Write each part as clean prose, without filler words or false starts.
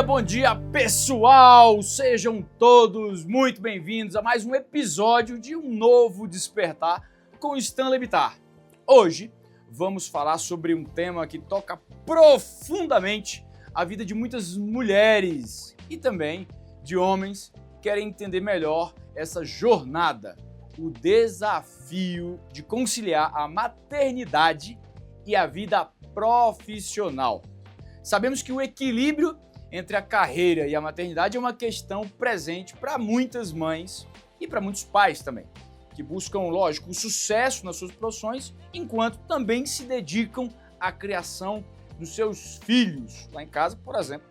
Bom dia, pessoal! Sejam todos muito bem-vindos a mais um episódio de um novo Despertar com Stanley Bittar. Hoje vamos falar sobre um tema que toca profundamente a vida de muitas mulheres e também de homens que querem entender melhor essa jornada, o desafio de conciliar a maternidade e a vida profissional. Sabemos que o equilíbrio entre a carreira e a maternidade é uma questão presente para muitas mães e para muitos pais também, que buscam, lógico, o sucesso nas suas profissões, enquanto também se dedicam à criação dos seus filhos. Lá em casa, por exemplo,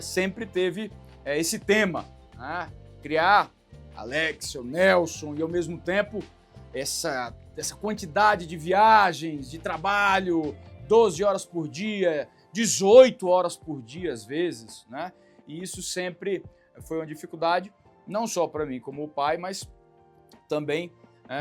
sempre teve esse tema, criar Alexia, o Nelson, e ao mesmo tempo essa quantidade de viagens, de trabalho, 12 horas por dia, 18 horas por dia às vezes, né? E isso sempre foi uma dificuldade, não só para mim como pai, mas também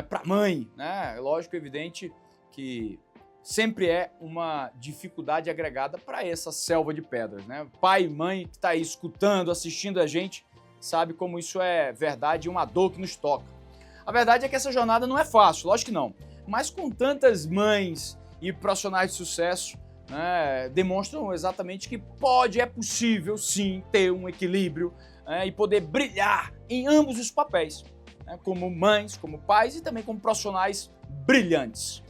para a mãe, né? É lógico, evidente que sempre é uma dificuldade agregada para essa selva de pedras, né? Pai e mãe que está aí escutando, assistindo a gente, sabe como isso é verdade e uma dor que nos toca. A verdade é que essa jornada não é fácil, lógico que não, mas com tantas mães e profissionais de sucesso, demonstram exatamente que é possível sim ter um equilíbrio e poder brilhar em ambos os papéis, como mães, como pais e também como profissionais brilhantes.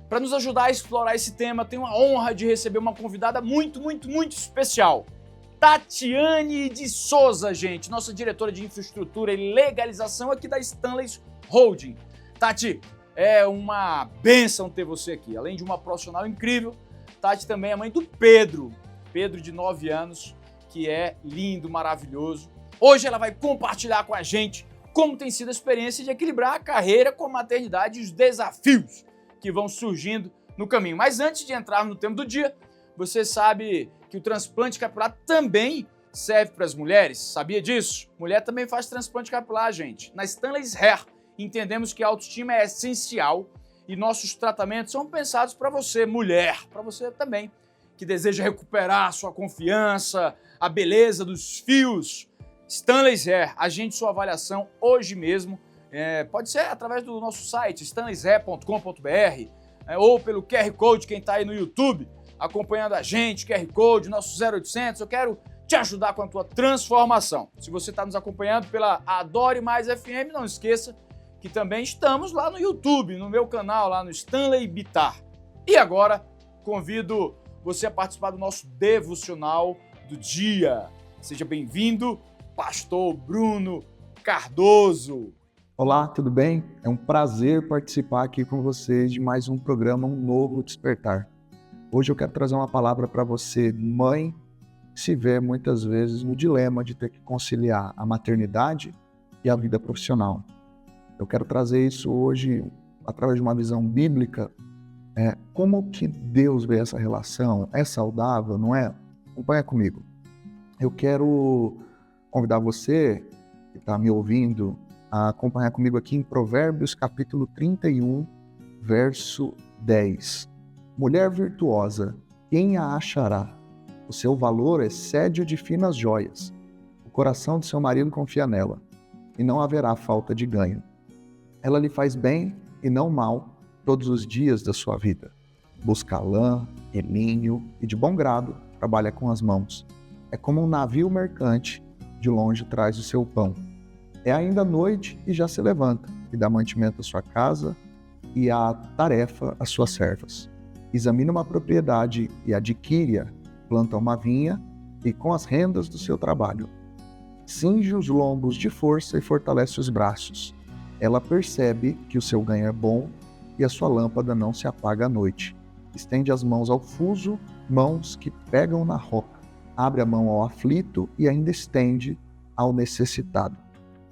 Para nos ajudar a explorar esse tema, tenho a honra de receber uma convidada muito especial, Tatiane de Souza, gente, nossa diretora de infraestrutura e legalização aqui da Stanley Holding. Tati, é uma bênção ter você aqui, além de uma profissional incrível. Tati também é mãe do Pedro de 9 anos, que é lindo, maravilhoso. Hoje ela vai compartilhar com a gente como tem sido a experiência de equilibrar a carreira com a maternidade e os desafios que vão surgindo no caminho. Mas antes de entrar no tema do dia, você sabe que o transplante capilar também serve para as mulheres? Sabia disso? Mulher também faz transplante capilar, gente. Na Stanley's Hair, entendemos que a autoestima é essencial e nossos tratamentos são pensados para você, mulher, para você também, que deseja recuperar a sua confiança, a beleza dos fios. Stanley's Hair, agende sua avaliação hoje mesmo. Pode ser através do nosso site, stanleyshair.com.br, ou pelo QR Code, quem está aí no YouTube, acompanhando a gente, QR Code, nosso 0800. Eu quero te ajudar com a tua transformação. Se você está nos acompanhando pela Adore Mais FM, não esqueça que também estamos lá no YouTube, no meu canal, lá no Stanley Bittar. E agora, convido você a participar do nosso devocional do dia. Seja bem-vindo, Pastor Bruno Cardoso. Olá, tudo bem? É um prazer participar aqui com vocês de mais um programa, um novo Despertar. Hoje eu quero trazer uma palavra para você, mãe, que se vê muitas vezes no dilema de ter que conciliar a maternidade e a vida profissional. Eu quero trazer isso hoje através de uma visão bíblica. Como que Deus vê essa relação? É saudável, não é? Acompanha comigo. Eu quero convidar você que está me ouvindo a acompanhar comigo aqui em Provérbios capítulo 31, verso 10. Mulher virtuosa, quem a achará? O seu valor excede o de finas joias. O coração de seu marido confia nela, e não haverá falta de ganho. Ela lhe faz bem e não mal todos os dias da sua vida. Busca lã e linho e de bom grado trabalha com as mãos. É como um navio mercante, de longe traz o seu pão. É ainda noite e já se levanta e dá mantimento à sua casa e a tarefa às suas servas. Examina uma propriedade e adquire-a, planta uma vinha e com as rendas do seu trabalho. Cinge os lombos de força e fortalece os braços. Ela percebe que o seu ganho é bom e a sua lâmpada não se apaga à noite. Estende as mãos ao fuso, mãos que pegam na roca. Abre a mão ao aflito e ainda estende ao necessitado.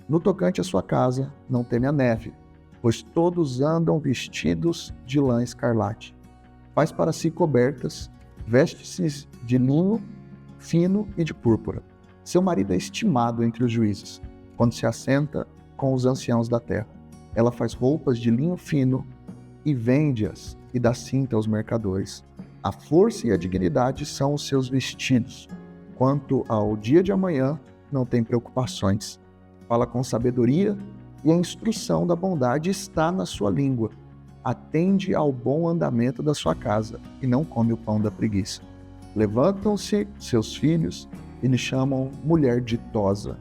No tocante à sua casa, não teme a neve, pois todos andam vestidos de lã escarlate. Faz para si cobertas, veste-se de linho fino e de púrpura. Seu marido é estimado entre os juízes, quando se assenta com os anciãos da terra. Ela faz roupas de linho fino e vende-as e dá cinta aos mercadores. A força e a dignidade são os seus vestidos. Quanto ao dia de amanhã, não tem preocupações. Fala com sabedoria e a instrução da bondade está na sua língua. Atende ao bom andamento da sua casa e não come o pão da preguiça. Levantam-se seus filhos e lhe chamam mulher ditosa.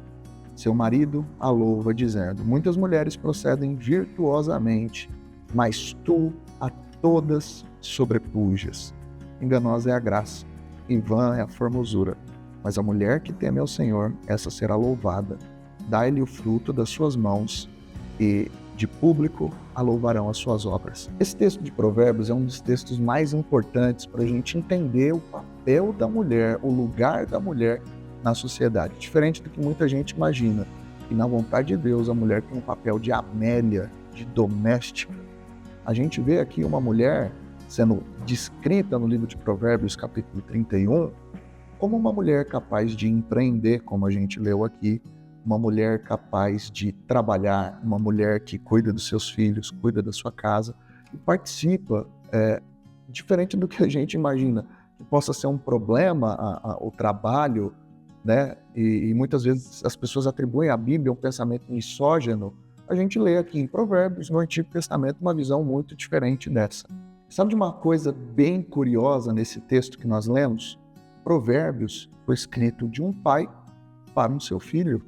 Seu marido a louva, dizendo: muitas mulheres procedem virtuosamente, mas tu a todas sobrepujas. Enganosa é a graça, e vã é a formosura. Mas a mulher que teme ao Senhor, essa será louvada. Dai-lhe o fruto das suas mãos, e de público a louvarão as suas obras. Esse texto de Provérbios é um dos textos mais importantes para a gente entender o papel da mulher, o lugar da mulher na sociedade. Diferente do que muita gente imagina. E na vontade de Deus, a mulher tem um papel de Amélia, de doméstica. A gente vê aqui uma mulher sendo descrita no livro de Provérbios, capítulo 31, como uma mulher capaz de empreender, como a gente leu aqui, uma mulher capaz de trabalhar, uma mulher que cuida dos seus filhos, cuida da sua casa e participa, diferente do que a gente imagina, que possa ser um problema o trabalho, né? E muitas vezes as pessoas atribuem à Bíblia um pensamento misógino. A gente lê aqui em Provérbios, no Antigo Testamento, uma visão muito diferente dessa. Sabe de uma coisa bem curiosa nesse texto que nós lemos? Provérbios foi escrito de um pai para um seu filho.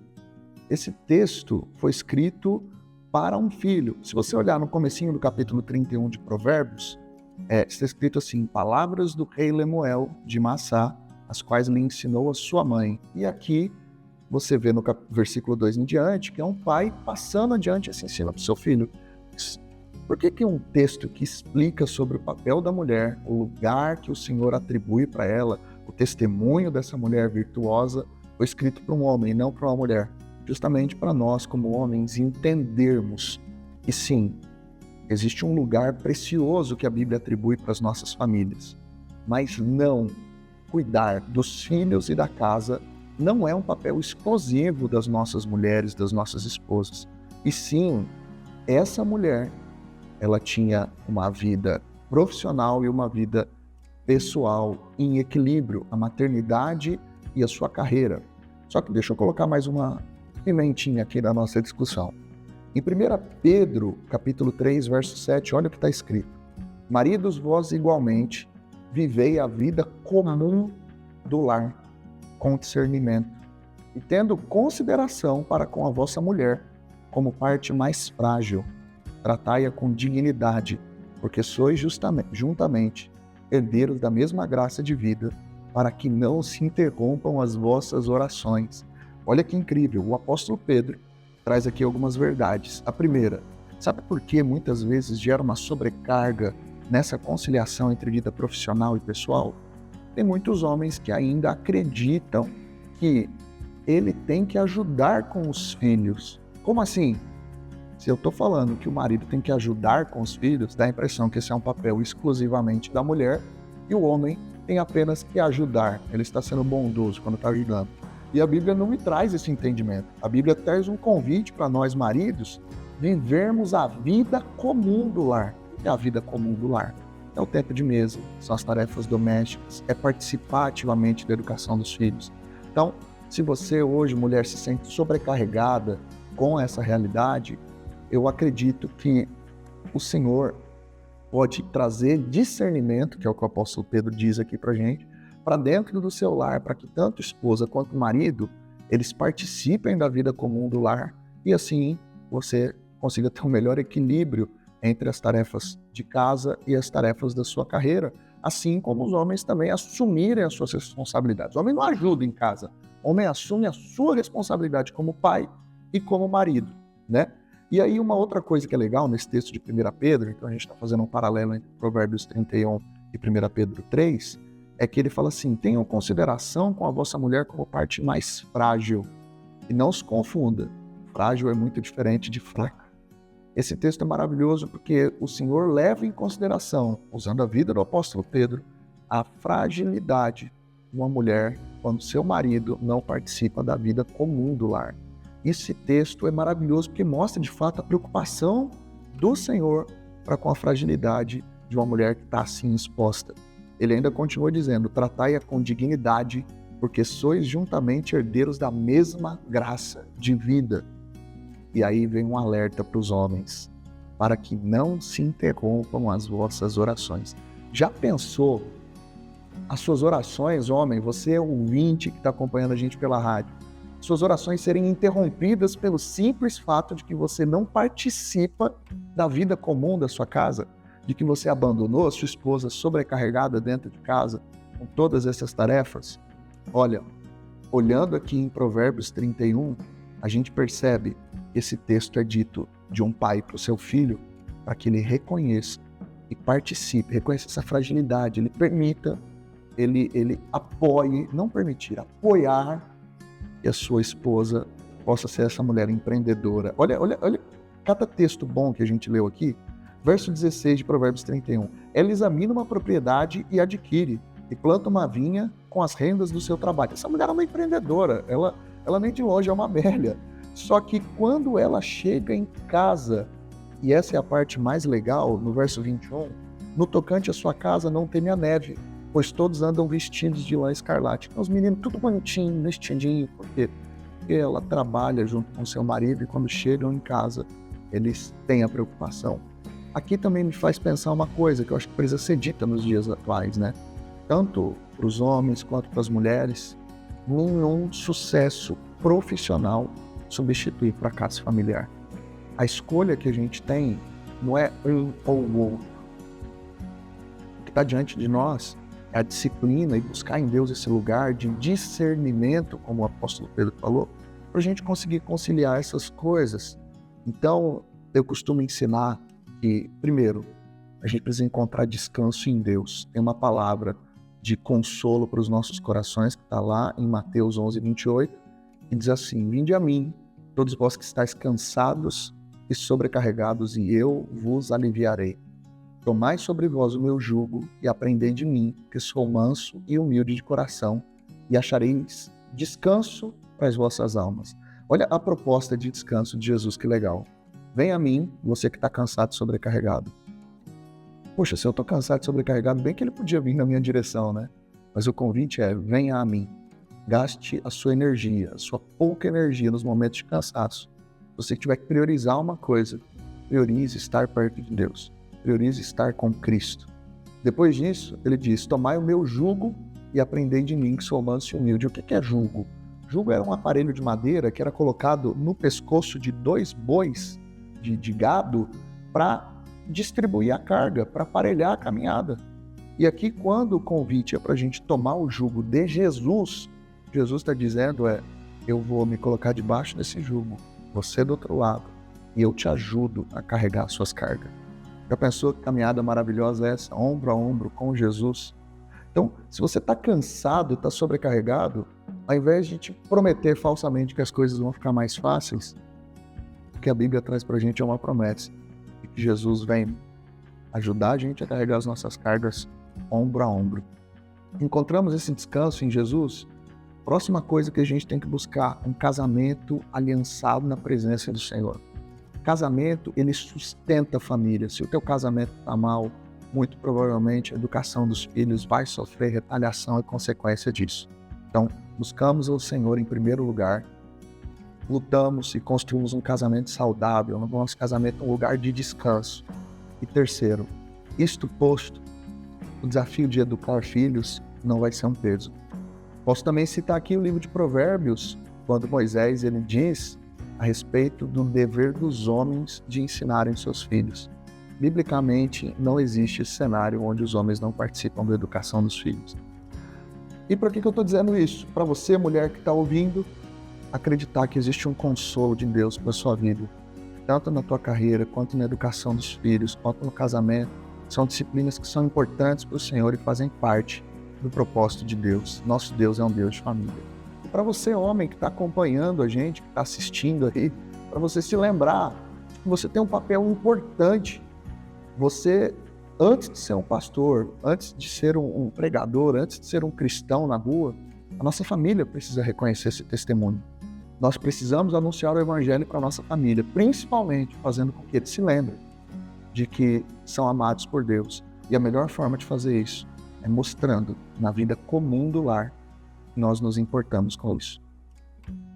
Esse texto foi escrito para um filho. Se você olhar no comecinho do capítulo 31 de Provérbios, está escrito assim: palavras do rei Lemuel de Massá, as quais lhe ensinou a sua mãe. E aqui você vê no versículo 2 em diante, que é um pai passando adiante esse ensino para o seu filho. Por que um texto que explica sobre o papel da mulher, o lugar que o Senhor atribui para ela, o testemunho dessa mulher virtuosa, foi escrito para um homem e não para uma mulher? Justamente para nós, como homens, entendermos que sim, existe um lugar precioso que a Bíblia atribui para as nossas famílias, mas não cuidar dos filhos e da casa não é um papel exclusivo das nossas mulheres, das nossas esposas. E sim, essa mulher, ela tinha uma vida profissional e uma vida pessoal em equilíbrio, a maternidade e a sua carreira. Só que deixa eu colocar mais uma pimentinha aqui na nossa discussão. Em 1 Pedro, capítulo 3, verso 7, olha o que está escrito: maridos, vós igualmente vivei a vida comum do lar, com discernimento, e tendo consideração para com a vossa mulher, como parte mais frágil, tratai-a com dignidade, porque sois juntamente herdeiros da mesma graça de vida, para que não se interrompam as vossas orações. Olha que incrível, o apóstolo Pedro traz aqui algumas verdades. A primeira, sabe por que muitas vezes gera uma sobrecarga nessa conciliação entre vida profissional e pessoal? Tem muitos homens que ainda acreditam que ele tem que ajudar com os filhos. Como assim? Se eu estou falando que o marido tem que ajudar com os filhos, dá a impressão que esse é um papel exclusivamente da mulher e o homem tem apenas que ajudar. Ele está sendo bondoso quando está ajudando. E a Bíblia não me traz esse entendimento. A Bíblia traz um convite para nós maridos vivermos a vida comum do lar. E a vida comum do lar é o tempo de mesa, são as tarefas domésticas, é participar ativamente da educação dos filhos. Então, se você hoje, mulher, se sente sobrecarregada com essa realidade, eu acredito que o Senhor pode trazer discernimento, que é o que o apóstolo Pedro diz aqui pra gente, para dentro do seu lar, para que tanto esposa quanto marido, eles participem da vida comum do lar e assim você consiga ter um melhor equilíbrio entre as tarefas de casa e as tarefas da sua carreira, assim como os homens também assumirem as suas responsabilidades. O homem não ajuda em casa, o homem assume a sua responsabilidade como pai e como marido, né? E aí uma outra coisa que é legal nesse texto de 1 Pedro, então a gente está fazendo um paralelo entre Provérbios 31 e 1 Pedro 3, é que ele fala assim: tenham consideração com a vossa mulher como parte mais frágil. E não se confunda, frágil é muito diferente de fraca. Esse texto é maravilhoso porque o Senhor leva em consideração, usando a vida do apóstolo Pedro, a fragilidade de uma mulher quando seu marido não participa da vida comum do lar. Esse texto é maravilhoso porque mostra de fato a preocupação do Senhor para com a fragilidade de uma mulher que está assim exposta. Ele ainda continua dizendo: tratai-a com dignidade, porque sois juntamente herdeiros da mesma graça de vida. E aí vem um alerta para os homens, para que não se interrompam as vossas orações. Já pensou as suas orações, homem, você é o ouvinte que está acompanhando a gente pela rádio, suas orações serem interrompidas pelo simples fato de que você não participa da vida comum da sua casa, de que você abandonou a sua esposa sobrecarregada dentro de casa com todas essas tarefas? Olha, olhando aqui em Provérbios 31, a gente percebe que esse texto é dito de um pai para o seu filho, para que ele reconheça e participe, reconheça essa fragilidade, ele permita, ele apoie, não permitir, apoiar que a sua esposa possa ser essa mulher empreendedora. Olha cada texto bom que a gente leu aqui. Verso 16 de Provérbios 31. Ela examina uma propriedade e adquire, e planta uma vinha com as rendas do seu trabalho. Essa mulher é uma empreendedora, ela nem de longe é uma Amélia. Só que quando ela chega em casa, e essa é a parte mais legal, no verso 21, no tocante à sua casa não teme a neve, pois todos andam vestidos de lã escarlate. Então, os meninos tudo bonitinho, vestidinho, porque ela trabalha junto com seu marido e quando chegam em casa, eles têm a preocupação. Aqui também me faz pensar uma coisa que eu acho que precisa ser dita nos dias atuais, né? Tanto para os homens quanto para as mulheres, nenhum sucesso profissional substitui o fracasso familiar. A escolha que a gente tem não é um ou o outro. O que está diante de nós é a disciplina e buscar em Deus esse lugar de discernimento, como o apóstolo Pedro falou, para a gente conseguir conciliar essas coisas. Então, eu costumo ensinar que, primeiro, a gente precisa encontrar descanso em Deus. Tem uma palavra de consolo para os nossos corações, que está lá em Mateus 11, 28, e diz assim: vinde a mim, todos vós que estáis cansados e sobrecarregados, e eu vos aliviarei. Tomai sobre vós o meu jugo e aprendei de mim, que sou manso e humilde de coração, e achareis descanso para as vossas almas. Olha a proposta de descanso de Jesus, que legal. Vem a mim, você que está cansado e sobrecarregado. Poxa, se eu estou cansado e sobrecarregado, bem que ele podia vir na minha direção, né? Mas o convite é: venha a mim. Gaste a sua energia, a sua pouca energia nos momentos de cansaço. Se você tiver que priorizar uma coisa, priorize estar perto de Deus. Priorize estar com Cristo. Depois disso, ele diz: tomai o meu jugo e aprendei de mim, que sou manso e humilde. O que é jugo? Jugo era um aparelho de madeira que era colocado no pescoço de 2 bois de gado para distribuir a carga, para aparelhar a caminhada. E aqui, quando o convite é para a gente tomar o jugo de Jesus, Jesus está dizendo eu vou me colocar debaixo desse jugo, você do outro lado, e eu te ajudo a carregar as suas cargas. Já pensou que caminhada maravilhosa é essa? Ombro a ombro com Jesus. Então, se você está cansado, está sobrecarregado, ao invés de te prometer falsamente que as coisas vão ficar mais fáceis, o que a Bíblia traz para a gente é uma promessa, de que Jesus vem ajudar a gente a carregar as nossas cargas ombro a ombro. Encontramos esse descanso em Jesus. Próxima coisa que a gente tem que buscar: um casamento aliançado na presença do Senhor. Casamento, ele sustenta a família. Se o teu casamento está mal, muito provavelmente a educação dos filhos vai sofrer retaliação e consequência disso. Então, buscamos o Senhor em primeiro lugar, lutamos e construímos um casamento saudável, no nosso casamento um lugar de descanso. E terceiro, isto posto, o desafio de educar filhos não vai ser um peso. Posso também citar aqui o livro de Provérbios, quando Moisés ele diz a respeito do dever dos homens de ensinarem seus filhos. Biblicamente, não existe esse cenário onde os homens não participam da educação dos filhos. E por que eu estou dizendo isso? Para você, mulher que está ouvindo, acreditar que existe um consolo de Deus para a sua vida, tanto na tua carreira, quanto na educação dos filhos, quanto no casamento. São disciplinas que são importantes para o Senhor e fazem parte do propósito de Deus. Nosso Deus é um Deus de família. E para você, homem, que está acompanhando a gente, que está assistindo aí, para você se lembrar que você tem um papel importante. Você, antes de ser um pastor, antes de ser um pregador, antes de ser um cristão na rua, a nossa família precisa reconhecer esse testemunho. Nós precisamos anunciar o evangelho para a nossa família, principalmente fazendo com que eles se lembrem de que são amados por Deus. E a melhor forma de fazer isso é mostrando na vida comum do lar nós nos importamos com isso.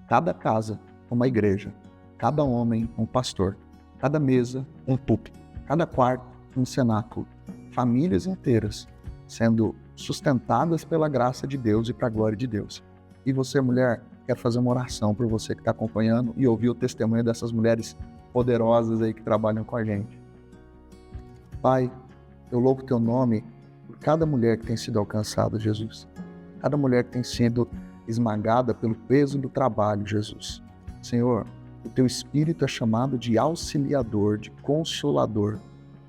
Cada casa, uma igreja. Cada homem, um pastor. Cada mesa, um púlpito. Cada quarto, um cenáculo. Famílias inteiras sendo sustentadas pela graça de Deus e para a glória de Deus. E você, mulher, quero fazer uma oração por você que está acompanhando e ouvir o testemunho dessas mulheres poderosas aí que trabalham com a gente. Pai, eu louvo teu nome por cada mulher que tem sido alcançada, Jesus. Cada mulher que tem sido esmagada pelo peso do trabalho, Jesus. Senhor, o teu Espírito é chamado de auxiliador, de consolador.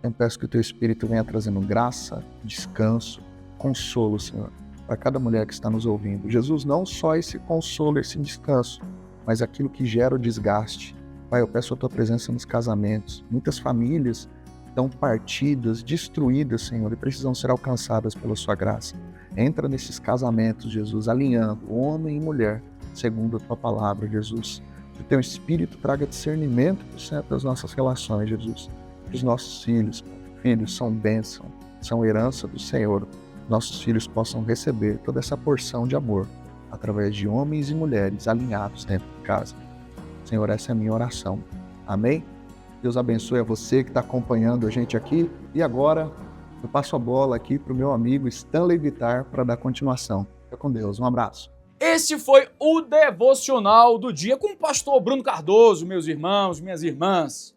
Eu peço que o teu Espírito venha trazendo graça, descanso, consolo, Senhor, para cada mulher que está nos ouvindo. Jesus, não só esse consolo, esse descanso, mas aquilo que gera o desgaste. Pai, eu peço a tua presença nos casamentos. Muitas famílias estão partidas, destruídas, Senhor, e precisam ser alcançadas pela sua graça. Entra nesses casamentos, Jesus, alinhando homem e mulher, segundo a tua palavra, Jesus. Que o teu Espírito traga discernimento para o centro das nossas relações, Jesus. Que os nossos filhos são bênção, são herança do Senhor. Nossos filhos possam receber toda essa porção de amor através de homens e mulheres alinhados dentro de casa. Senhor, essa é a minha oração. Amém? Deus abençoe a você que está acompanhando a gente aqui. E agora eu passo a bola aqui para o meu amigo Stanley Vittar para dar continuação. Fica com Deus. Um abraço. Esse foi o Devocional do Dia com o pastor Bruno Cardoso, meus irmãos, minhas irmãs.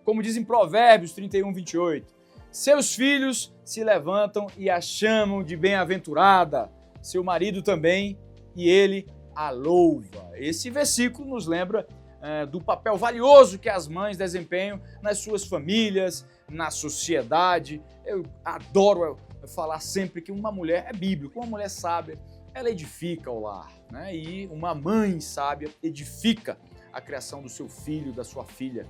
Como diz em Provérbios 31:28, seus filhos se levantam e a chamam de bem-aventurada, seu marido também, e ele a louva. Esse versículo nos lembra do papel valioso que as mães desempenham nas suas famílias, na sociedade. Eu adoro falar sempre que uma mulher é bíblica, uma mulher sábia, ela edifica o lar, né? E uma mãe sábia edifica a criação do seu filho, da sua filha.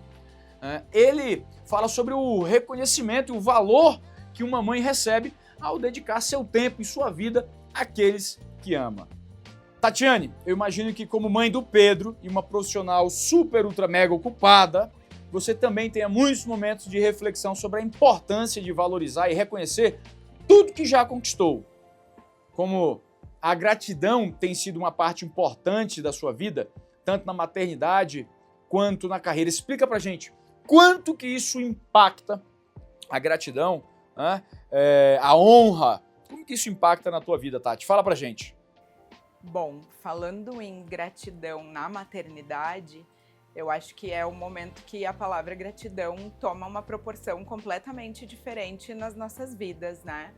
Ele fala sobre o reconhecimento e o valor que uma mãe recebe ao dedicar seu tempo e sua vida àqueles que ama. Tatiane, eu imagino que como mãe do Pedro e uma profissional super, ultra, mega ocupada, você também tenha muitos momentos de reflexão sobre a importância de valorizar e reconhecer tudo que já conquistou. Como a gratidão tem sido uma parte importante da sua vida, tanto na maternidade quanto na carreira. Explica pra gente quanto que isso impacta a gratidão, né? A honra. Como que isso impacta na tua vida, Tati? Fala pra gente. Bom, falando em gratidão na maternidade, eu acho que é o momento que a palavra gratidão toma uma proporção completamente diferente nas nossas vidas, né?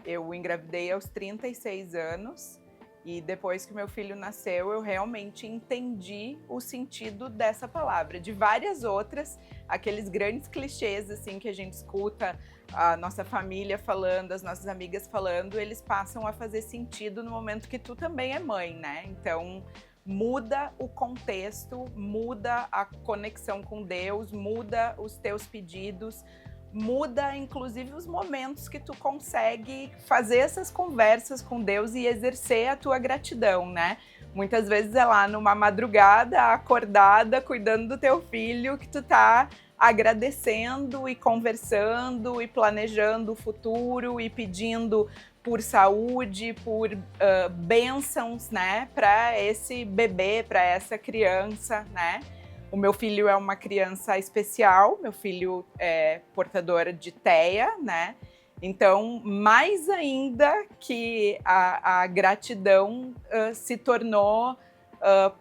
Eu engravidei aos 36 anos e depois que meu filho nasceu, eu realmente entendi o sentido dessa palavra. De várias outras, aqueles grandes clichês assim que a gente escuta, a nossa família falando, as nossas amigas falando, eles passam a fazer sentido no momento que tu também é mãe, né? Então, muda o contexto, muda a conexão com Deus, muda os teus pedidos, muda inclusive os momentos que tu consegue fazer essas conversas com Deus e exercer a tua gratidão, né? Muitas vezes é lá numa madrugada, acordada, cuidando do teu filho, que tu tá agradecendo e conversando e planejando o futuro e pedindo por saúde, por bênçãos, né, para esse bebê, para essa criança, né? O meu filho é uma criança especial, meu filho é portador de TEA, né? Então, mais ainda que a gratidão se tornou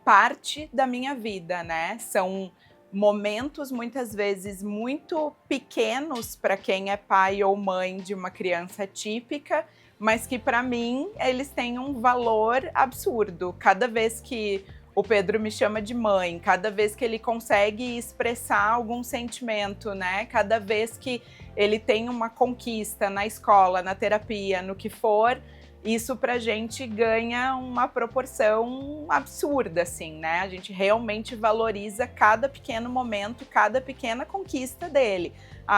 parte da minha vida, né? São momentos, muitas vezes, muito pequenos para quem é pai ou mãe de uma criança típica, mas que, para mim, eles têm um valor absurdo. Cada vez que o Pedro me chama de mãe, cada vez que ele consegue expressar algum sentimento, né? Cada vez que ele tem uma conquista na escola, na terapia, no que for, isso pra gente ganha uma proporção absurda, assim, né? A gente realmente valoriza cada pequeno momento, cada pequena conquista dele.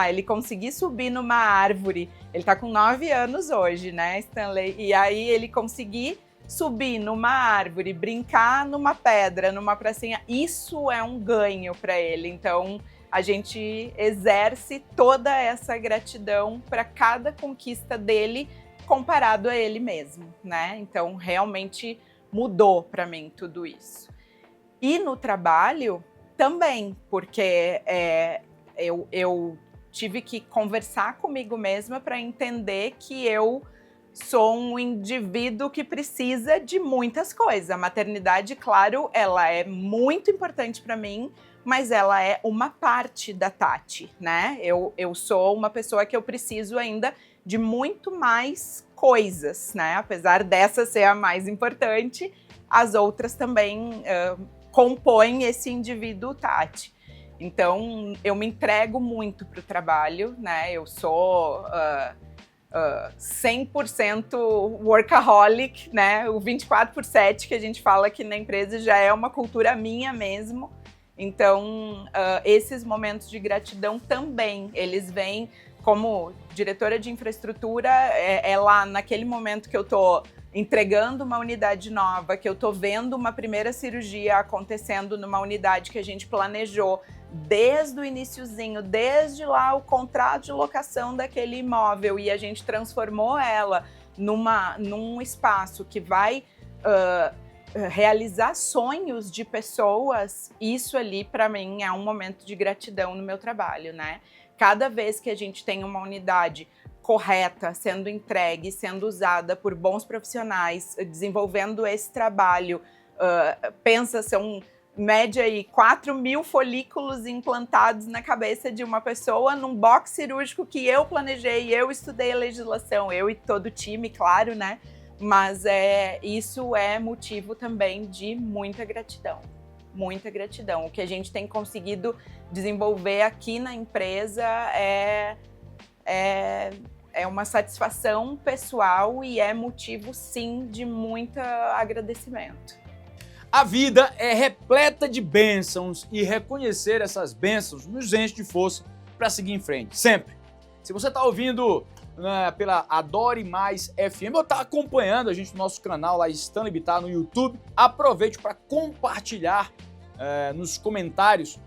Ele conseguiu subir numa árvore, ele tá com 9 anos hoje, né, Stanley? E aí ele conseguir subir numa árvore, brincar numa pedra, numa pracinha, isso é um ganho para ele. Então, a gente exerce toda essa gratidão para cada conquista dele comparado a ele mesmo, né? Então, realmente mudou para mim tudo isso. E no trabalho também, porque eu tive que conversar comigo mesma para entender que eu sou um indivíduo que precisa de muitas coisas. A maternidade, claro, ela é muito importante para mim, mas ela é uma parte da Tati, né? Eu sou uma pessoa que eu preciso ainda de muito mais coisas, né? Apesar dessa ser a mais importante, as outras também compõem esse indivíduo Tati. Então, eu me entrego muito para o trabalho, né? Eu sou 100% workaholic, né? O 24/7 que a gente fala aqui na empresa já é uma cultura minha mesmo. Então, esses momentos de gratidão também, eles vêm como diretora de infraestrutura, é lá naquele momento que eu tô entregando uma unidade nova, que eu tô vendo uma primeira cirurgia acontecendo numa unidade que a gente planejou desde o iniciozinho, desde lá o contrato de locação daquele imóvel, e a gente transformou ela num espaço que vai realizar sonhos de pessoas. Isso ali para mim é um momento de gratidão no meu trabalho, né? Cada vez que a gente tem uma unidade correta, sendo entregue, sendo usada por bons profissionais, desenvolvendo esse trabalho, pensa, são média aí 4.000 folículos implantados na cabeça de uma pessoa num box cirúrgico que eu planejei, eu estudei a legislação, eu e todo o time, claro, né? Mas isso é motivo também de muita gratidão. Muita gratidão. O que a gente tem conseguido desenvolver aqui na empresa é uma satisfação pessoal e é motivo, sim, de muito agradecimento. A vida é repleta de bênçãos e reconhecer essas bênçãos nos enche de força para seguir em frente, sempre. Se você está ouvindo pela Adore Mais FM ou está acompanhando a gente no nosso canal lá Stanley Bittar no YouTube, aproveite para compartilhar nos comentários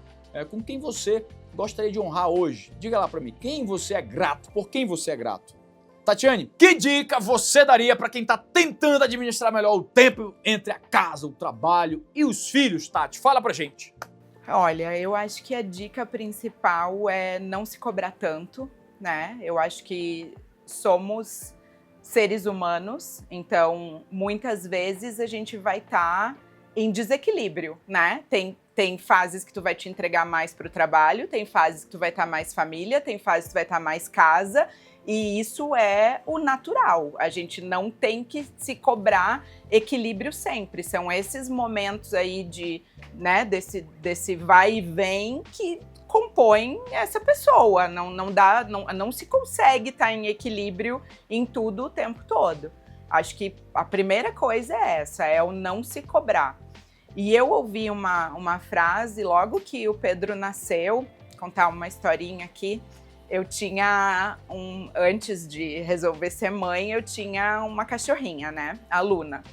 com quem você gostaria de honrar hoje. Diga lá para mim, quem você é grato, por quem você é grato. Tatiane, que dica você daria para quem está tentando administrar melhor o tempo entre a casa, o trabalho e os filhos, Tati? Fala pra gente. Olha, eu acho que a dica principal é não se cobrar tanto, né? Eu acho que somos seres humanos, então muitas vezes a gente vai estar em desequilíbrio, né? Tem fases que tu vai te entregar mais para o trabalho, tem fases que tu vai estar mais família, tem fases que tu vai estar mais casa, e isso é o natural. A gente não tem que se cobrar equilíbrio sempre. São esses momentos aí desse vai e vem que compõem essa pessoa. Não se consegue estar em equilíbrio em tudo o tempo todo. Acho que a primeira coisa é essa, é o não se cobrar. E eu ouvi uma frase logo que o Pedro nasceu, vou contar uma historinha aqui. Eu tinha antes de resolver ser mãe, eu tinha uma cachorrinha, né? A Luna.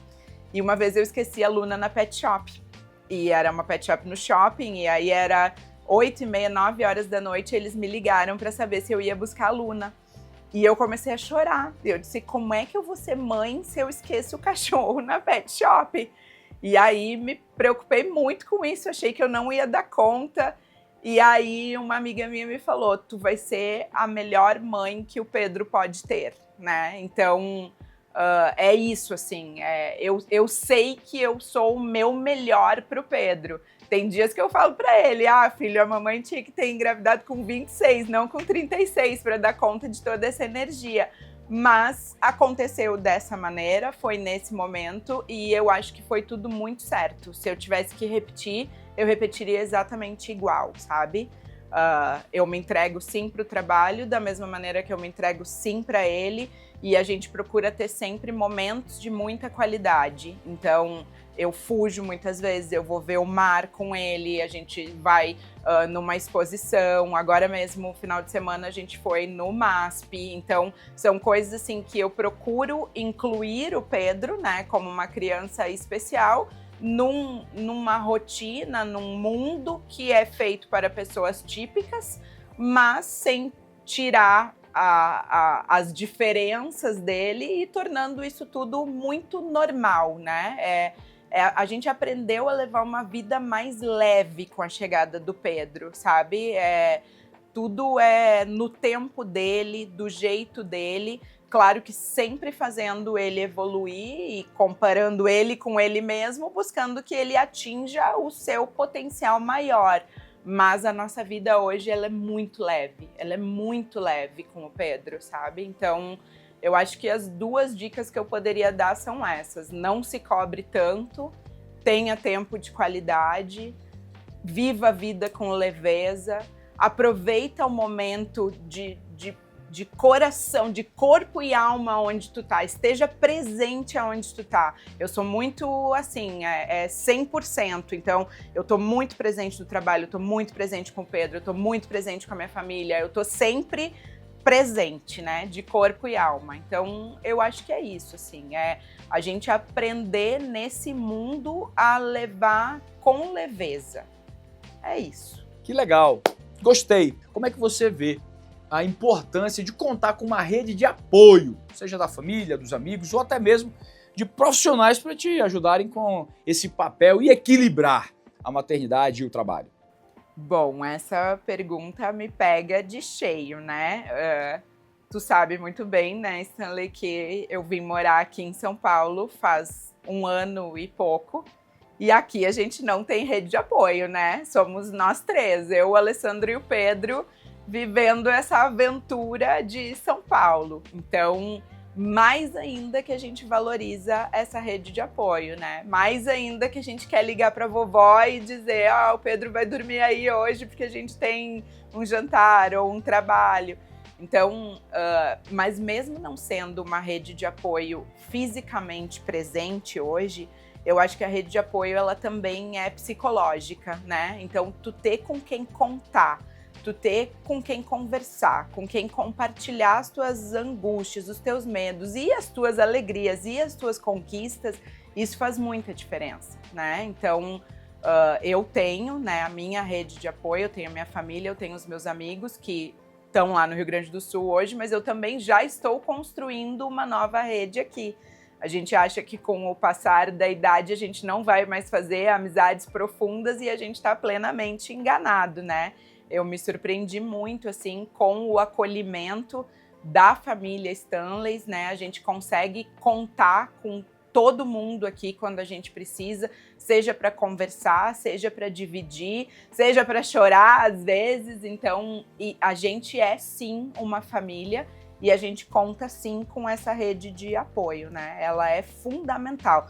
E uma vez eu esqueci a Luna na pet shop. E era uma pet shop no shopping, e aí era 8h30, 9 horas da noite, eles me ligaram para saber se eu ia buscar a Luna. E eu comecei a chorar. Eu disse, como é que eu vou ser mãe se eu esqueço o cachorro na pet shop? E aí me preocupei muito com isso, achei que eu não ia dar conta. E aí uma amiga minha me falou, tu vai ser a melhor mãe que o Pedro pode ter, né? Então, é isso, assim, eu sei que eu sou o meu melhor pro Pedro. Tem dias que eu falo pra ele, filho, a mamãe tinha que ter engravidado com 26, não com 36, para dar conta de toda essa energia. Mas aconteceu dessa maneira, foi nesse momento, e eu acho que foi tudo muito certo. Se eu tivesse que repetir, eu repetiria exatamente igual, sabe? Eu me entrego sim para o trabalho, da mesma maneira que eu me entrego sim para ele, e a gente procura ter sempre momentos de muita qualidade. Então, eu fujo muitas vezes, eu vou ver o mar com ele, a gente vai numa exposição, agora mesmo, no final de semana, a gente foi no MASP. Então, são coisas assim que eu procuro incluir o Pedro, né, como uma criança especial, numa rotina, num mundo que é feito para pessoas típicas, mas sem tirar as diferenças dele e tornando isso tudo muito normal, né? A gente aprendeu a levar uma vida mais leve com a chegada do Pedro, sabe? Tudo é no tempo dele, do jeito dele. Claro que sempre fazendo ele evoluir e comparando ele com ele mesmo, buscando que ele atinja o seu potencial maior. Mas a nossa vida hoje, ela é muito leve com o Pedro, sabe? Então, eu acho que as 2 dicas que eu poderia dar são essas. Não se cobre tanto, tenha tempo de qualidade, viva a vida com leveza, aproveita o momento de coração, de corpo e alma onde tu tá, esteja presente aonde tu tá. Eu sou muito, assim, 100%, então eu tô muito presente no trabalho, eu tô muito presente com o Pedro, eu tô muito presente com a minha família, eu tô sempre presente, né, de corpo e alma. Então, eu acho que é isso, assim, a gente aprender nesse mundo a levar com leveza. É isso. Que legal, gostei. Como é que você vê a importância de contar com uma rede de apoio, seja da família, dos amigos ou até mesmo de profissionais para te ajudarem com esse papel e equilibrar a maternidade e o trabalho? Bom, essa pergunta me pega de cheio, né? Tu sabe muito bem, né, Stanley, que eu vim morar aqui em São Paulo faz 1 ano e pouco. E aqui a gente não tem rede de apoio, né? Somos nós 3, eu, o Alessandro e o Pedro, vivendo essa aventura de São Paulo. Então, mais ainda que a gente valoriza essa rede de apoio, né? Mais ainda que a gente quer ligar para a vovó e dizer, o Pedro vai dormir aí hoje porque a gente tem um jantar ou um trabalho. Então, mas mesmo não sendo uma rede de apoio fisicamente presente hoje, eu acho que a rede de apoio, ela também é psicológica, né? Então, tu ter com quem contar, tu ter com quem conversar, com quem compartilhar as tuas angústias, os teus medos e as tuas alegrias e as tuas conquistas, isso faz muita diferença, né? Então, eu tenho, né, a minha rede de apoio, eu tenho a minha família, eu tenho os meus amigos que estão lá no Rio Grande do Sul hoje, mas eu também já estou construindo uma nova rede aqui. A gente acha que com o passar da idade a gente não vai mais fazer amizades profundas e a gente está plenamente enganado, né? Eu me surpreendi muito, assim, com o acolhimento da família Stanley, né? A gente consegue contar com todo mundo aqui quando a gente precisa, seja para conversar, seja para dividir, seja para chorar às vezes. Então, a gente é sim uma família e a gente conta sim com essa rede de apoio, né? Ela é fundamental.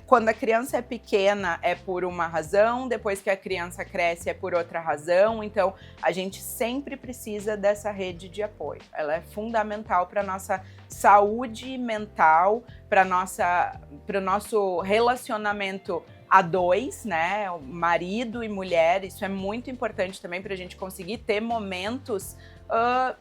Quando a criança é pequena é por uma razão, depois que a criança cresce é por outra razão, então a gente sempre precisa dessa rede de apoio. Ela é fundamental para a nossa saúde mental, para o nosso relacionamento a 2, né? Marido e mulher, isso é muito importante também para a gente conseguir ter momentos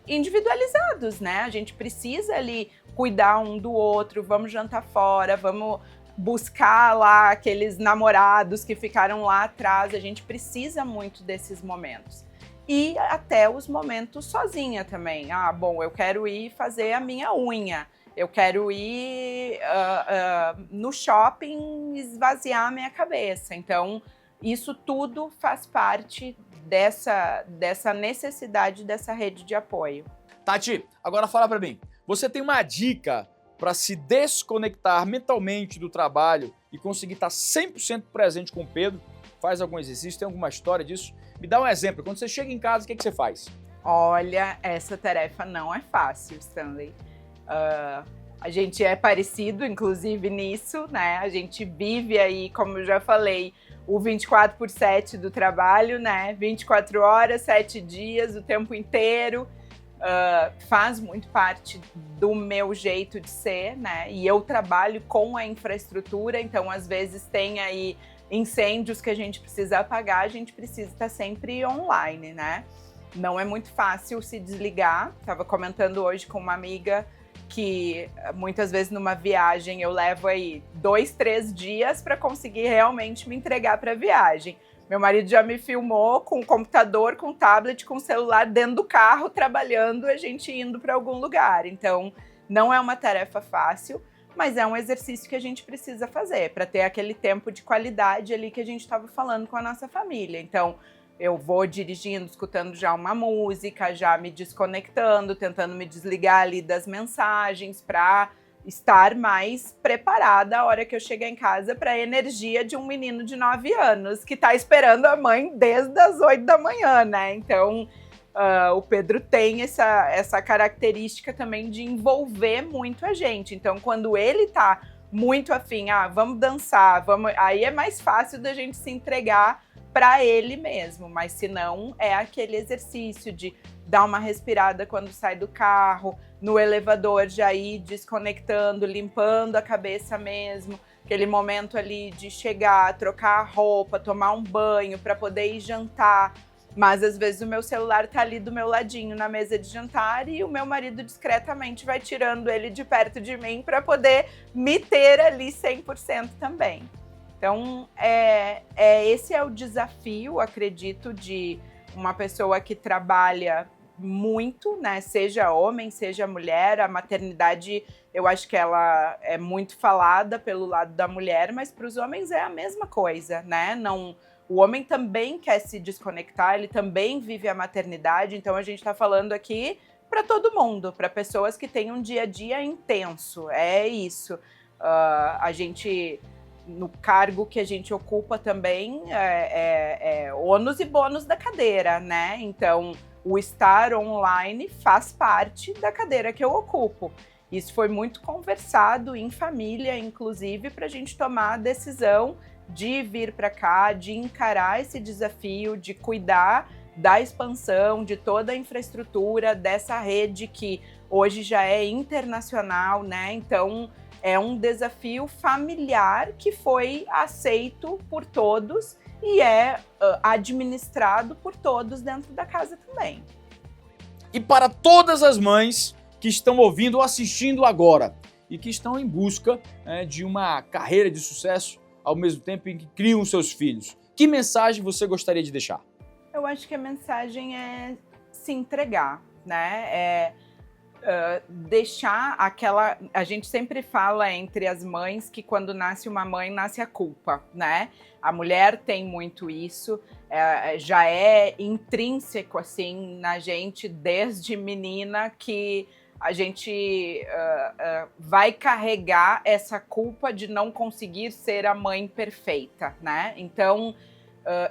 individualizados, né? A gente precisa ali cuidar um do outro, vamos jantar fora, vamos buscar lá aqueles namorados que ficaram lá atrás, a gente precisa muito desses momentos. E até os momentos sozinha também. Bom, eu quero ir fazer a minha unha, eu quero ir no shopping esvaziar a minha cabeça. Então, isso tudo faz parte dessa necessidade dessa rede de apoio. Tati, agora fala pra mim, você tem uma dica para se desconectar mentalmente do trabalho e conseguir estar 100% presente com o Pedro? Faz algum exercício, tem alguma história disso? Me dá um exemplo, quando você chega em casa, o que você faz? Olha, essa tarefa não é fácil, Stanley. A gente é parecido, inclusive, nisso, né? A gente vive aí, como eu já falei, o 24/7 do trabalho, né? 24 horas, 7 dias, o tempo inteiro. Faz muito parte do meu jeito de ser, né? E eu trabalho com a infraestrutura, então às vezes tem aí incêndios que a gente precisa apagar, a gente precisa estar sempre online, né? Não é muito fácil se desligar. Estava comentando hoje com uma amiga que muitas vezes numa viagem eu levo aí 2, 3 dias para conseguir realmente me entregar para a viagem. Meu marido já me filmou com o computador, com o tablet, com o celular dentro do carro, trabalhando, a gente indo para algum lugar. Então, não é uma tarefa fácil, mas é um exercício que a gente precisa fazer para ter aquele tempo de qualidade ali que a gente estava falando com a nossa família. Então, eu vou dirigindo, escutando já uma música, já me desconectando, tentando me desligar ali das mensagens para estar mais preparada a hora que eu chegar em casa para a energia de um menino de 9 anos que está esperando a mãe desde as 8 da manhã, né? Então, o Pedro tem essa característica também de envolver muito a gente. Então, quando ele tá muito afim, vamos dançar, aí é mais fácil da gente se entregar para ele mesmo. Mas se não, é aquele exercício de dar uma respirada quando sai do carro, no elevador já ir desconectando, limpando a cabeça mesmo. Aquele momento ali de chegar, trocar a roupa, tomar um banho para poder ir jantar. Mas às vezes o meu celular tá ali do meu ladinho na mesa de jantar e o meu marido discretamente vai tirando ele de perto de mim para poder me ter ali 100% também. Então, esse é o desafio, acredito, de uma pessoa que trabalha muito, né? Seja homem, seja mulher. A maternidade, eu acho que ela é muito falada pelo lado da mulher, mas para os homens é a mesma coisa, né? O homem também quer se desconectar, ele também vive a maternidade, então a gente está falando aqui para todo mundo, para pessoas que têm um dia a dia intenso, é isso. A gente, no cargo que a gente ocupa também, é ônus e bônus da cadeira, né? Então, o estar online faz parte da cadeira que eu ocupo. Isso foi muito conversado em família, inclusive, para a gente tomar a decisão de vir para cá, de encarar esse desafio, de cuidar da expansão, de toda a infraestrutura dessa rede que hoje já é internacional, né? Então, é um desafio familiar que foi aceito por todos e é administrado por todos dentro da casa também. E para todas as mães que estão ouvindo ou assistindo agora e que estão em busca de uma carreira de sucesso ao mesmo tempo em que criam seus filhos, que mensagem você gostaria de deixar? Eu acho que a mensagem é se entregar, né? Deixar aquela... A gente sempre fala entre as mães que quando nasce uma mãe, nasce a culpa, né? A mulher tem muito isso, já é intrínseco, assim, na gente desde menina que a gente vai carregar essa culpa de não conseguir ser a mãe perfeita, né? Então,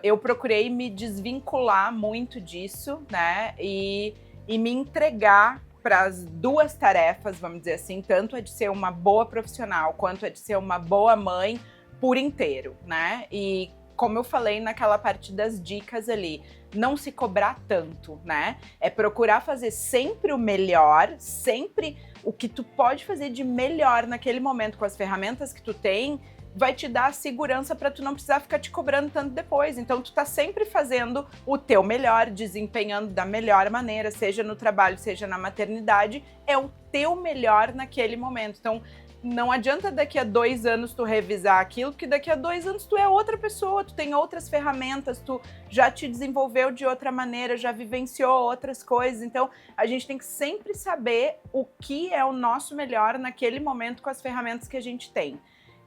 eu procurei me desvincular muito disso, né? E me entregar para as duas tarefas, vamos dizer assim, tanto a de ser uma boa profissional quanto a de ser uma boa mãe por inteiro, né? E como eu falei naquela parte das dicas ali, não se cobrar tanto, né? É procurar fazer sempre o melhor, sempre o que tu pode fazer de melhor naquele momento com as ferramentas que tu tem, vai te dar a segurança para tu não precisar ficar te cobrando tanto depois. Então, tu tá sempre fazendo o teu melhor, desempenhando da melhor maneira, seja no trabalho, seja na maternidade, é o teu melhor naquele momento. Então, não adianta daqui a 2 anos tu revisar aquilo, porque daqui a 2 anos tu é outra pessoa, tu tem outras ferramentas, tu já te desenvolveu de outra maneira, já vivenciou outras coisas. Então, a gente tem que sempre saber o que é o nosso melhor naquele momento com as ferramentas que a gente tem.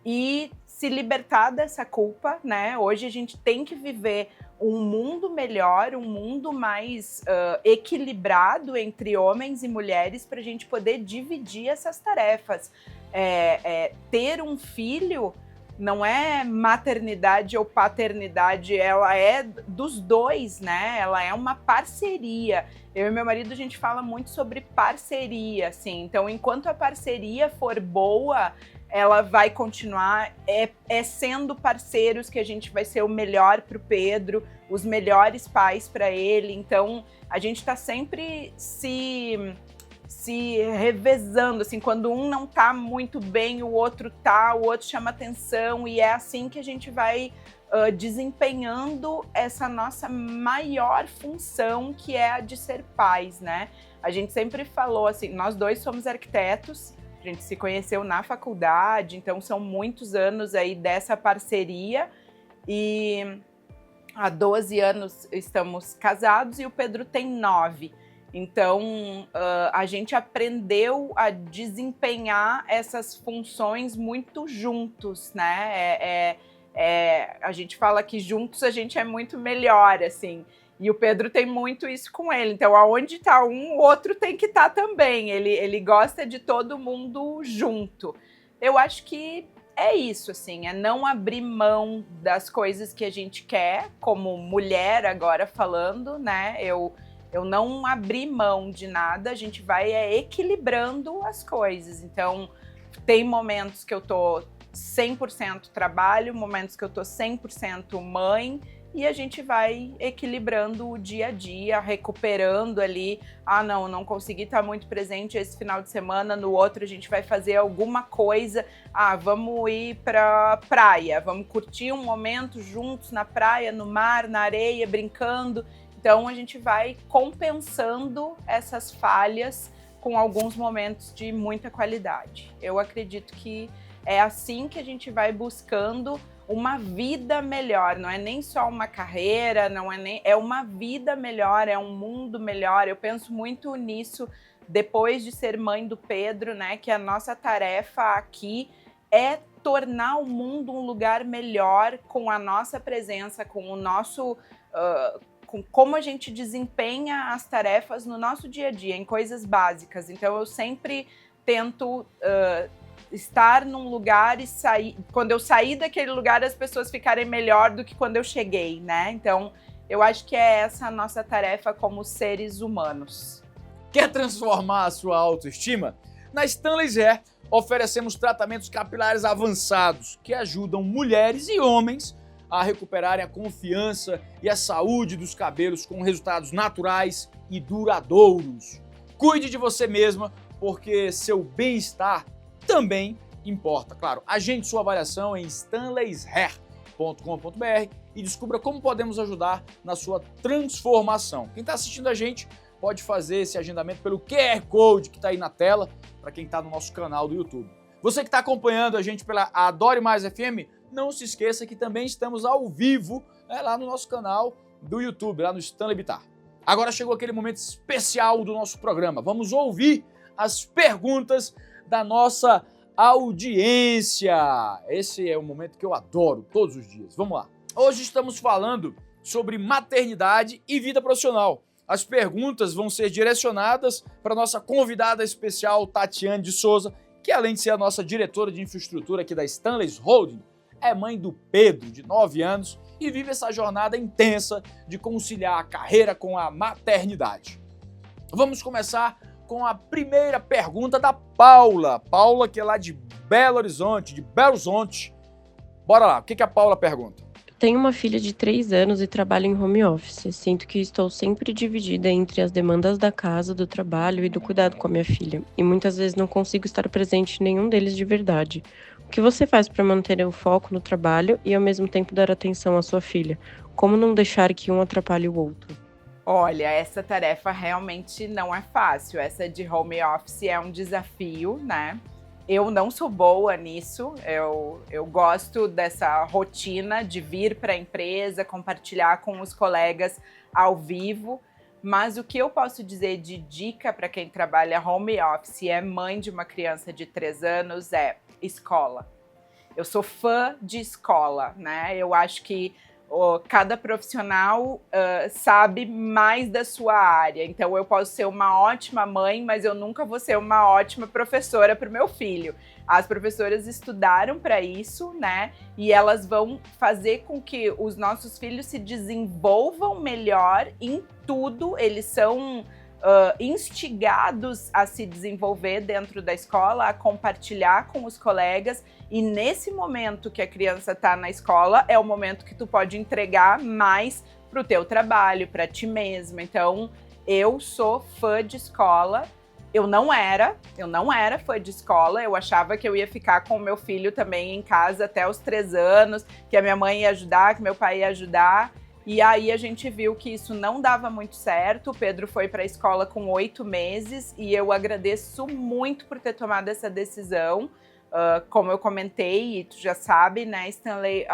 E se libertar dessa culpa, né? Hoje a gente tem que viver um mundo melhor, um mundo mais equilibrado entre homens e mulheres para a gente poder dividir essas tarefas. Ter um filho não é maternidade ou paternidade, ela é dos dois, né? Ela é uma parceria. Eu e meu marido, a gente fala muito sobre parceria, assim. Então, enquanto a parceria for boa, ela vai continuar sendo parceiros que a gente vai ser o melhor para o Pedro, os melhores pais para ele. Então, a gente está sempre se revezando, assim, quando um não tá muito bem, o outro chama atenção, e é assim que a gente vai desempenhando essa nossa maior função, que é a de ser pais, né? A gente sempre falou assim, nós dois somos arquitetos, a gente se conheceu na faculdade, então são muitos anos aí dessa parceria, e há 12 anos estamos casados e o Pedro tem 9. Então, a gente aprendeu a desempenhar essas funções muito juntos, né? A gente fala que juntos a gente é muito melhor, assim. E o Pedro tem muito isso com ele. Então, aonde está um, o outro tem que estar também. Ele gosta de todo mundo junto. Eu acho que é isso, assim, é não abrir mão das coisas que a gente quer, como mulher agora falando, né? Eu não abri mão de nada, a gente vai equilibrando as coisas. Então, tem momentos que eu tô 100% trabalho, momentos que eu tô 100% mãe, e a gente vai equilibrando o dia a dia, recuperando ali. Ah, não consegui estar muito presente esse final de semana, no outro a gente vai fazer alguma coisa. Ah, vamos ir pra praia, vamos curtir um momento juntos na praia, no mar, na areia, brincando. Então a gente vai compensando essas falhas com alguns momentos de muita qualidade. Eu acredito que é assim que a gente vai buscando uma vida melhor, não é nem só uma carreira, é uma vida melhor, é um mundo melhor. Eu penso muito nisso depois de ser mãe do Pedro, né? Que a nossa tarefa aqui é tornar o mundo um lugar melhor com a nossa presença, com o nosso, com como a gente desempenha as tarefas no nosso dia a dia, em coisas básicas. Então eu sempre tento estar num lugar e sair. Quando eu sair daquele lugar, as pessoas ficarem melhor do que quando eu cheguei, né? Então, eu acho que é essa a nossa tarefa como seres humanos. Quer transformar a sua autoestima? Na Stanley's Hair, oferecemos tratamentos capilares avançados que ajudam mulheres e homens a recuperarem a confiança e a saúde dos cabelos com resultados naturais e duradouros. Cuide de você mesma, porque seu bem-estar também importa. Claro, agende sua avaliação em stanleyshair.com.br e descubra como podemos ajudar na sua transformação. Quem está assistindo a gente pode fazer esse agendamento pelo QR Code que está aí na tela, para quem está no nosso canal do YouTube. Você que está acompanhando a gente pela Adore Mais FM, não se esqueça que também estamos ao vivo, lá no nosso canal do YouTube, lá no Stanley Bittar. Agora chegou aquele momento especial do nosso programa. Vamos ouvir as perguntas da nossa audiência. Esse é um momento que eu adoro todos os dias. Vamos lá. Hoje estamos falando sobre maternidade e vida profissional. As perguntas vão ser direcionadas para a nossa convidada especial, Tatiane de Souza, que além de ser a nossa diretora de infraestrutura aqui da Stanley's Holding, é mãe do Pedro, de 9 anos, e vive essa jornada intensa de conciliar a carreira com a maternidade. Vamos começar com a primeira pergunta da Paula. Paula, que é lá de Belo Horizonte, Bora lá, o que a Paula pergunta? Tenho uma filha de 3 anos e trabalho em home office. Sinto que estou sempre dividida entre as demandas da casa, do trabalho e do cuidado com a minha filha. E muitas vezes não consigo estar presente em nenhum deles de verdade. O que você faz para manter o foco no trabalho e ao mesmo tempo dar atenção à sua filha? Como não deixar que um atrapalhe o outro? Olha, essa tarefa realmente não é fácil. Essa de home office é um desafio, né? Eu não sou boa nisso, eu gosto dessa rotina de vir para a empresa, compartilhar com os colegas ao vivo, mas o que eu posso dizer de dica para quem trabalha home office e é mãe de uma criança de 3 anos é escola. Eu sou fã de escola, né? Eu acho que cada profissional sabe mais da sua área. Então, eu posso ser uma ótima mãe, mas eu nunca vou ser uma ótima professora para o meu filho. As professoras estudaram para isso, né? E elas vão fazer com que os nossos filhos se desenvolvam melhor em tudo. Eles são instigados a se desenvolver dentro da escola, a compartilhar com os colegas, e nesse momento que a criança está na escola é o momento que tu pode entregar mais para o teu trabalho, para ti mesma. Então, eu sou fã de escola. Eu não era fã de escola, eu achava que eu ia ficar com o meu filho também em casa até os 3 anos, que a minha mãe ia ajudar, que meu pai ia ajudar. E aí a gente viu que isso não dava muito certo. O Pedro foi para a escola com 8 meses e eu agradeço muito por ter tomado essa decisão. Como eu comentei, e tu já sabe, né, Stanley,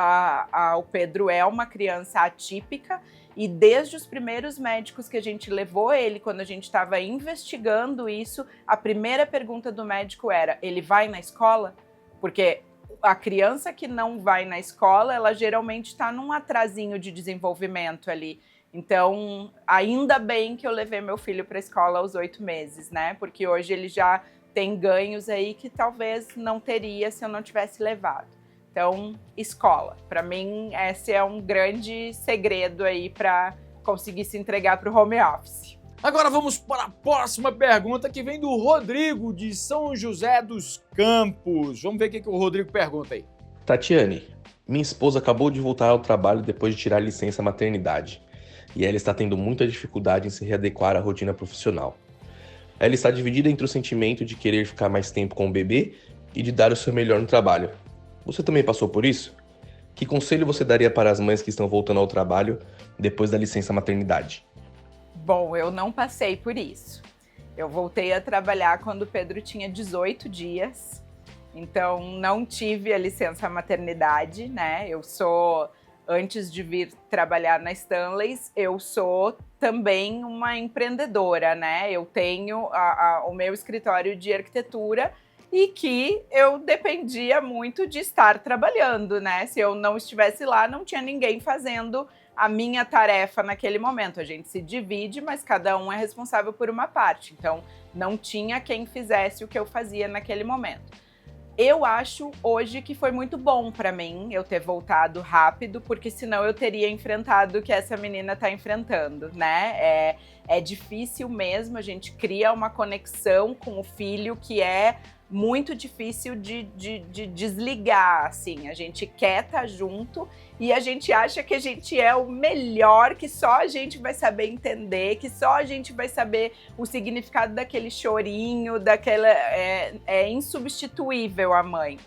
o Pedro é uma criança atípica E desde os primeiros médicos que a gente levou ele, quando a gente estava investigando isso, a primeira pergunta do médico era: ele vai na escola? Porque a criança que não vai na escola, ela geralmente está num atrasinho de desenvolvimento ali. Então, ainda bem que eu levei meu filho para a escola aos 8 meses, né? Porque hoje ele já tem ganhos aí que talvez não teria se eu não tivesse levado. Então, escola. Para mim, esse é um grande segredo aí para conseguir se entregar para o home office. Agora vamos para a próxima pergunta, que vem do Rodrigo, de São José dos Campos. Vamos ver o que o Rodrigo pergunta aí. Tatiane, minha esposa acabou de voltar ao trabalho depois de tirar licença maternidade. E ela está tendo muita dificuldade em se readequar à rotina profissional. Ela está dividida entre o sentimento de querer ficar mais tempo com o bebê e de dar o seu melhor no trabalho. Você também passou por isso? Que conselho você daria para as mães que estão voltando ao trabalho depois da licença maternidade? Bom, eu não passei por isso. Eu voltei a trabalhar quando o Pedro tinha 18 dias, então não tive a licença maternidade, né? Antes de vir trabalhar na Stanleys, eu sou também uma empreendedora, né? Eu tenho o meu escritório de arquitetura e que eu dependia muito de estar trabalhando, né? Se eu não estivesse lá, não tinha ninguém fazendo a minha tarefa naquele momento. A gente se divide, mas cada um é responsável por uma parte. Então, não tinha quem fizesse o que eu fazia naquele momento. Eu acho hoje que foi muito bom para mim eu ter voltado rápido, porque senão eu teria enfrentado o que essa menina está enfrentando, né? É difícil mesmo, a gente cria uma conexão com o filho que é muito difícil de desligar, assim. A gente quer estar junto e a gente acha que a gente é o melhor, que só a gente vai saber entender, que só a gente vai saber o significado daquele chorinho, é insubstituível a mãe.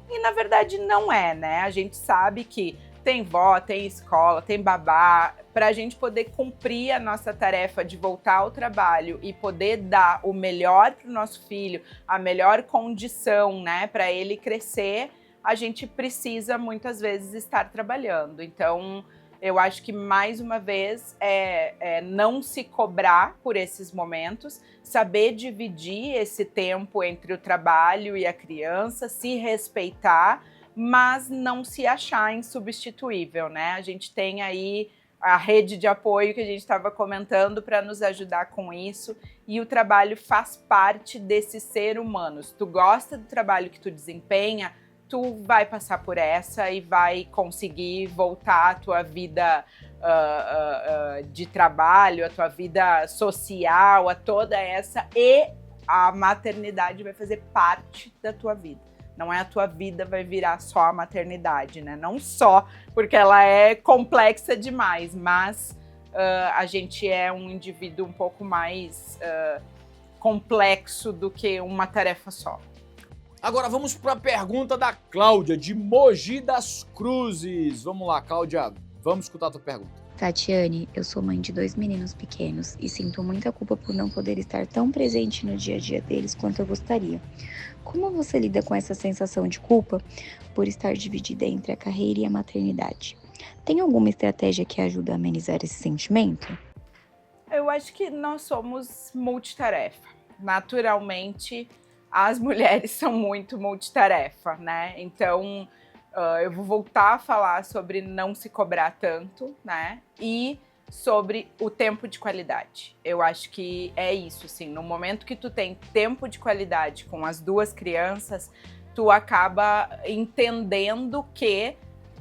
E na verdade não é, né? A gente sabe que tem vó, tem escola, tem babá, para a gente poder cumprir a nossa tarefa de voltar ao trabalho e poder dar o melhor para o nosso filho, a melhor condição, né, para ele crescer, a gente precisa muitas vezes estar trabalhando. Então, eu acho que mais uma vez não se cobrar por esses momentos, saber dividir esse tempo entre o trabalho e a criança, se respeitar, mas não se achar insubstituível, né? A gente tem aí a rede de apoio que a gente estava comentando para nos ajudar com isso, e o trabalho faz parte desse ser humano. Se tu gosta do trabalho que tu desempenha, tu vai passar por essa e vai conseguir voltar à tua vida de trabalho, à tua vida social, a toda essa, e a maternidade vai fazer parte da tua vida. Não é a tua vida vai virar só a maternidade, né? Não só porque ela é complexa demais, mas a gente é um indivíduo um pouco mais complexo do que uma tarefa só. Agora vamos para a pergunta da Cláudia, de Mogi das Cruzes. Vamos lá, Cláudia, vamos escutar a tua pergunta. Tatiane, eu sou mãe de 2 meninos pequenos e sinto muita culpa por não poder estar tão presente no dia a dia deles quanto eu gostaria. Como você lida com essa sensação de culpa por estar dividida entre a carreira e a maternidade? Tem alguma estratégia que ajuda a amenizar esse sentimento? Eu acho que nós somos multitarefa. Naturalmente, as mulheres são muito multitarefa, né? Então, eu vou voltar a falar sobre não se cobrar tanto, né? E sobre o tempo de qualidade. Eu acho que é isso, assim, no momento que tu tem tempo de qualidade com as duas crianças, tu acaba entendendo que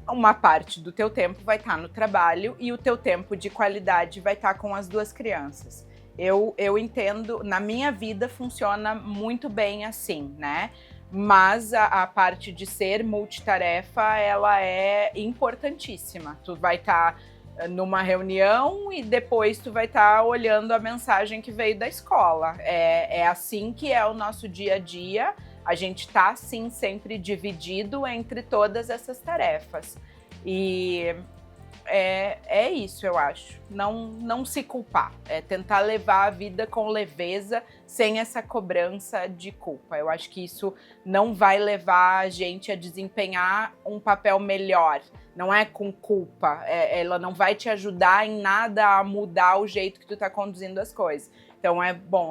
uma parte do teu tempo vai estar no trabalho e o teu tempo de qualidade vai estar com as duas crianças. Eu entendo, na minha vida funciona muito bem assim, né? Mas a parte de ser multitarefa, ela é importantíssima. Tu vai estar numa reunião e depois tu vai estar olhando a mensagem que veio da escola. É assim que é o nosso dia a dia. A gente está, assim, sempre dividido entre todas essas tarefas. E é isso, eu acho. Não se culpar. É tentar levar a vida com leveza, sem essa cobrança de culpa. Eu acho que isso não vai levar a gente a desempenhar um papel melhor. Não é com culpa. Ela não vai te ajudar em nada a mudar o jeito que tu tá conduzindo as coisas. Então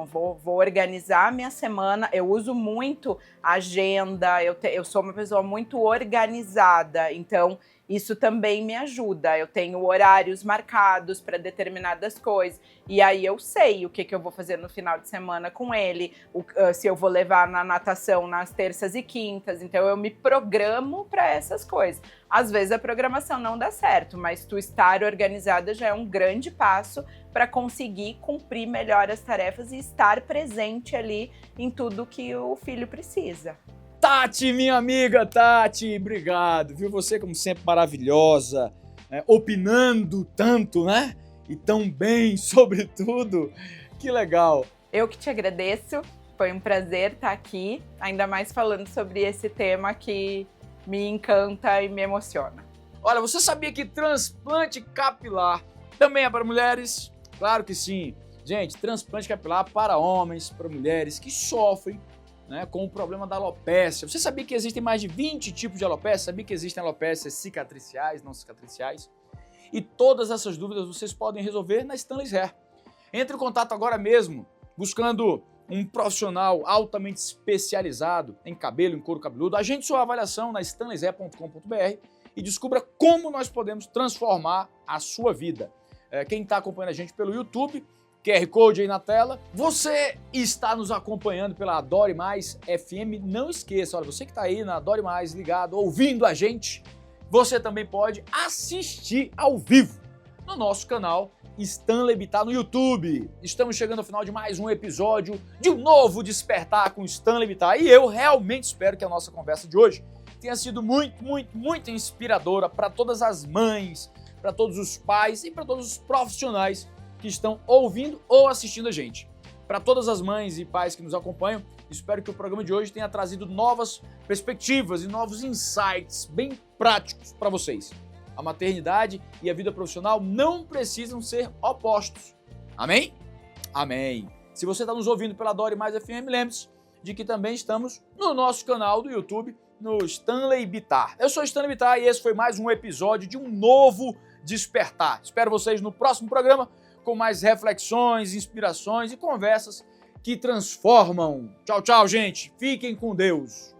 vou organizar a minha semana. Eu uso muito agenda, eu sou uma pessoa muito organizada, então isso também me ajuda. Eu tenho horários marcados para determinadas coisas, e aí eu sei o que eu vou fazer no final de semana com ele, se eu vou levar na natação nas terças e quintas, então eu me programo para essas coisas. Às vezes a programação não dá certo, mas tu estar organizada já é um grande passo para conseguir cumprir melhor as tarefas e estar presente ali em tudo que o filho precisa. Tati, minha amiga Tati, obrigado, viu? Você, como sempre, maravilhosa, né? Opinando tanto, né? E tão bem sobre tudo. Que legal. Eu que te agradeço, foi um prazer estar aqui, ainda mais falando sobre esse tema que me encanta e me emociona. Olha, você sabia que transplante capilar também é para mulheres? Claro que sim. Gente, transplante capilar para homens, para mulheres que sofrem, né, com o problema da alopécia. Você sabia que existem mais de 20 tipos de alopécia? Sabia que existem alopécias cicatriciais, não cicatriciais? E todas essas dúvidas vocês podem resolver na Stanley's Hair. Entre em contato agora mesmo, buscando um profissional altamente especializado em cabelo, em couro cabeludo. Agende sua avaliação na stanleyshair.com.br e descubra como nós podemos transformar a sua vida. Quem está acompanhando a gente pelo YouTube, QR Code aí na tela. Você está nos acompanhando pela Adore Mais FM. Não esqueça, olha, você que está aí na Adore Mais ligado, ouvindo a gente, você também pode assistir ao vivo no nosso canal Stanley Bittar no YouTube. Estamos chegando ao final de mais um episódio de um novo Despertar com Stanley Bittar. E eu realmente espero que a nossa conversa de hoje tenha sido muito inspiradora para todas as mães, para todos os pais e para todos os profissionais que estão ouvindo ou assistindo a gente. Para todas as mães e pais que nos acompanham, espero que o programa de hoje tenha trazido novas perspectivas e novos insights bem práticos para vocês. A maternidade e a vida profissional não precisam ser opostos. Amém? Amém. Se você está nos ouvindo pela Adore Mais FM, lembre-se de que também estamos no nosso canal do YouTube, no Stanley Bittar. Eu sou Stanley Bittar e esse foi mais um episódio de um novo Despertar. Espero vocês no próximo programa com mais reflexões, inspirações e conversas que transformam. Tchau, tchau, gente. Fiquem com Deus.